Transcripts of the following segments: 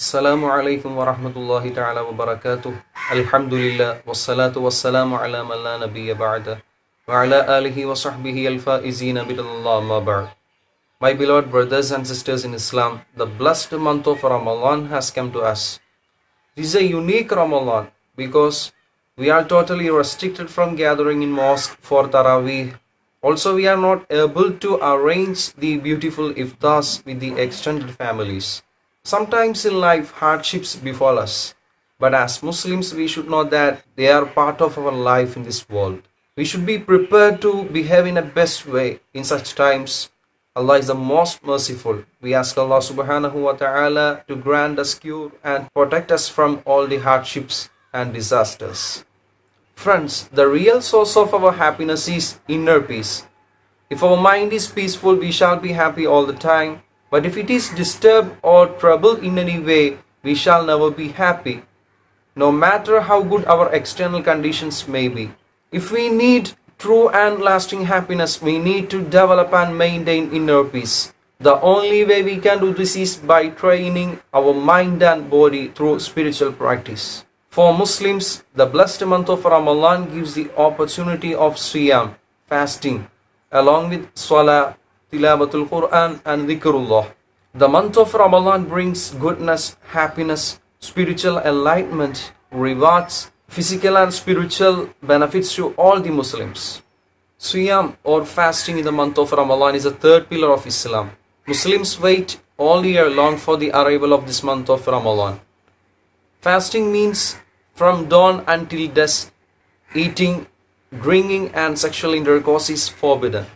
Assalamu alaikum wa rahmatullahi ta'ala wa barakatuh. Alhamdulillah wassalatu wassalamu ala man la nabiyya ba'da wa ala alihi wa sahbihi al-faizina bidallah ma ba'd. My beloved brothers and sisters in Islam, the blessed month of Ramadan has come to us. This is a unique Ramadan because we are totally restricted from gathering in mosque for Taraweeh. Also, we are not able to arrange the beautiful iftars with the extended families. Sometimes in life, hardships befall us. But as Muslims, we should know that they are part of our life in this world. We should be prepared to behave in a best way in such times. Allah is the most merciful. We ask Allah subhanahu wa ta'ala to grant us cure and protect us from all the hardships and disasters. Friends, the real source of our happiness is inner peace. If our mind is peaceful, we shall be happy all the time. But if it is disturbed or troubled in any way, we shall never be happy, no matter how good our external conditions may be. If we need true and lasting happiness, we need to develop and maintain inner peace. The only way we can do this is by training our mind and body through spiritual practice. For Muslims, the blessed month of Ramadan gives the opportunity of Siyam, fasting, along with Salah, Tilawatul Quran and Dhikrullah. The month of Ramadan brings goodness, happiness, spiritual enlightenment, rewards, physical and spiritual benefits to all the Muslims. Siyam or fasting in the month of Ramadan is a third pillar of Islam. Muslims wait all year long for the arrival of this month of Ramadan. Fasting means from dawn until dusk, eating, drinking and sexual intercourse is forbidden.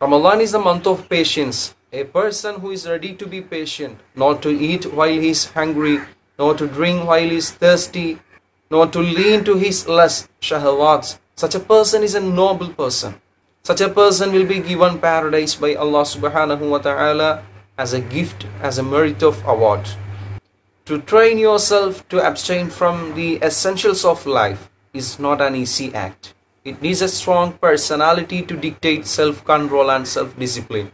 Ramadan is the month of patience. A person who is ready to be patient, not to eat while he is hungry, not to drink while he is thirsty, not to lean to his lust, shahawats. Such a person is a noble person. Such a person will be given paradise by Allah subhanahu wa ta'ala as a gift, as a merit of award. To train yourself to abstain from the essentials of life is not an easy act. It needs a strong personality to dictate self-control and self-discipline.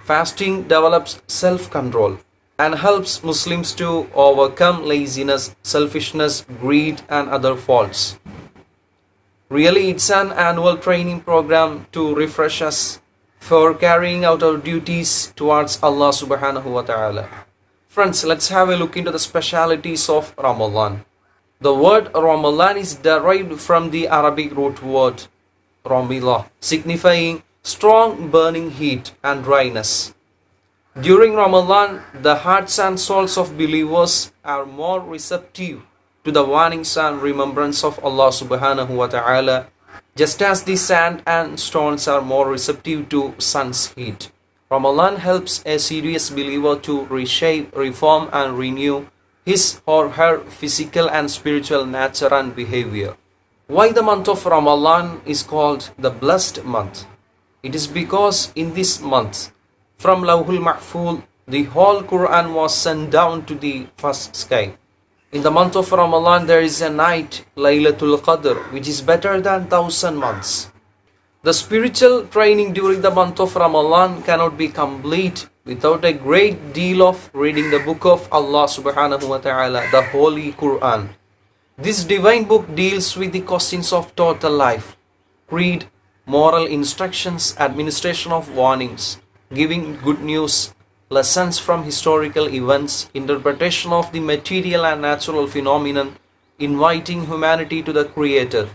Fasting develops self-control and helps Muslims to overcome laziness, selfishness, greed and other faults. Really, it's an annual training program to refresh us for carrying out our duties towards Allah subhanahu wa ta'ala. Friends, let's have a look into the specialities of Ramadan. The word Ramadan is derived from the Arabic root word Ramila, signifying strong burning heat and dryness. During Ramadan, the hearts and souls of believers are more receptive to the warnings and remembrance of Allah subhanahu wa ta'ala, just as the sand and stones are more receptive to sun's heat. Ramadan helps a serious believer to reshape, reform and renew his or her physical and spiritual nature and behavior. Why the month of Ramadan is called the blessed month? It is because in this month, from Lawhul Mahfuz, the whole Quran was sent down to the first sky. In the month of Ramadan, there is a night, Laylatul Qadr, which is better than 1,000 months. The spiritual training during the month of Ramadan cannot be complete without a great deal of reading the book of Allah subhanahu wa ta'ala, the Holy Quran. This divine book deals with the questions of total life, creed, moral instructions, administration of warnings, giving good news, lessons from historical events, interpretation of the material and natural phenomenon, inviting humanity to the Creator.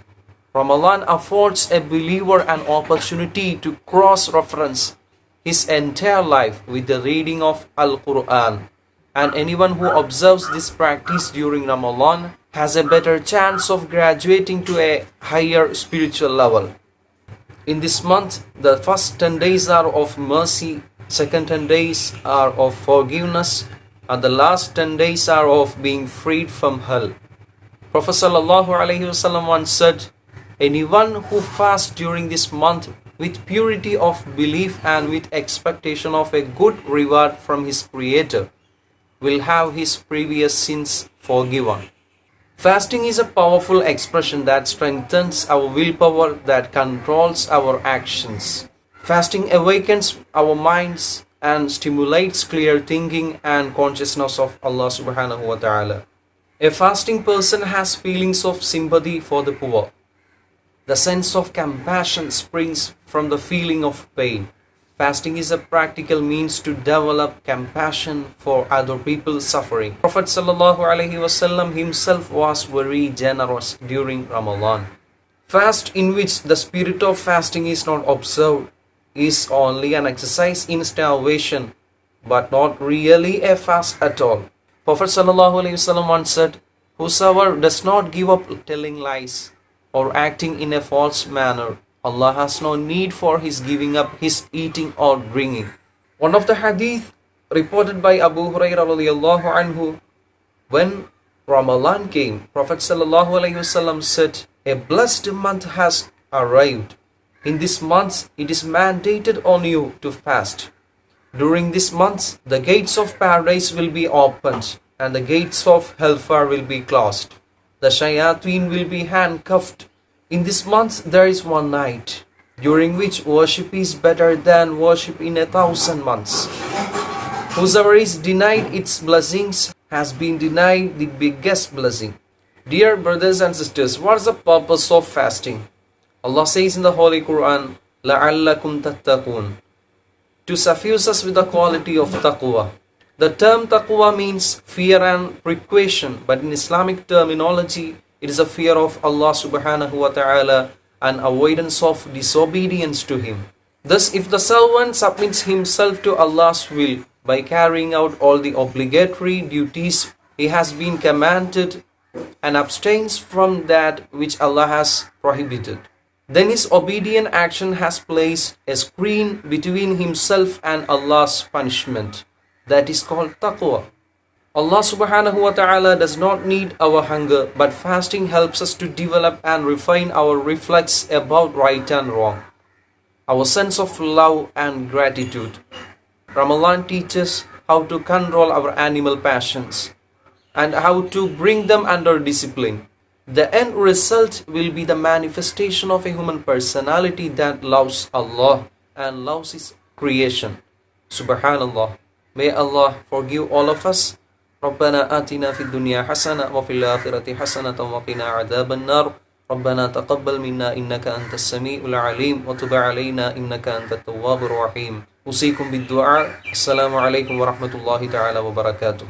Ramadan affords a believer an opportunity to cross-reference his entire life with the reading of Al-Quran, and anyone who observes this practice during Ramadan has a better chance of graduating to a higher spiritual level. In this month, the first 10 days are of mercy, second 10 days are of forgiveness, and the last 10 days are of being freed from hell. Prophet sallallahu alaihi wasallam once said, anyone who fasts during this month with purity of belief and with expectation of a good reward from his Creator will have his previous sins forgiven. Fasting is a powerful expression that strengthens our willpower, that controls our actions. Fasting awakens our minds, and stimulates clear thinking and consciousness of Allah subhanahu wa ta'ala. A fasting person has feelings of sympathy for the poor. The sense of compassion springs from the feeling of pain. Fasting is a practical means to develop compassion for other people's suffering. Prophet sallallahu alaihi wasallam himself was very generous during Ramadan. Fast in which the spirit of fasting is not observed is only an exercise in starvation, but not really a fast at all. Prophet sallallahu alaihi wasallam once said, "Whosoever does not give up telling lies or acting in a false manner, Allah has no need for his giving up his eating or drinking." One of the hadith reported by Abu Hurairah radiyallahu anhu, when Ramadan came, Prophet sallallahu alaihi wasallam said, "A blessed month has arrived. In this month it is mandated on you to fast. During this month the gates of paradise will be opened and the gates of hellfire will be closed. The shayateen will be handcuffed. In this month there is one night, during which worship is better than worship in 1,000 months. Whosoever is denied its blessings has been denied the biggest blessing." Dear brothers and sisters, what is the purpose of fasting? Allah says in the Holy Quran, لَعَلَّكُمْ تَتَّقُونَ, to suffuse us with the quality of taqwa. The term taqwa means fear and precaution, but in Islamic terminology, it is a fear of Allah subhanahu wa ta'ala and avoidance of disobedience to Him. Thus, if the servant submits himself to Allah's will by carrying out all the obligatory duties he has been commanded and abstains from that which Allah has prohibited, then his obedient action has placed a screen between himself and Allah's punishment. That is called taqwa. Allah subhanahu wa ta'ala does not need our hunger, but fasting helps us to develop and refine our reflex about right and wrong, our sense of love and gratitude. Ramadan teaches how to control our animal passions and how to bring them under discipline. The end result will be the manifestation of a human personality that loves Allah and loves His creation. Subhanallah. May Allah forgive all of us. ربنا آتنا في الدنيا حسنة وفي الآخرة حسنة وقنا عذاب النار. ربنا تقبل منا إنك أنت السميع العليم وتب علينا إنك أنت التواب الرحيم. أوصيكم بالدعاء. السلام عليكم ورحمة الله تعالى وبركاته.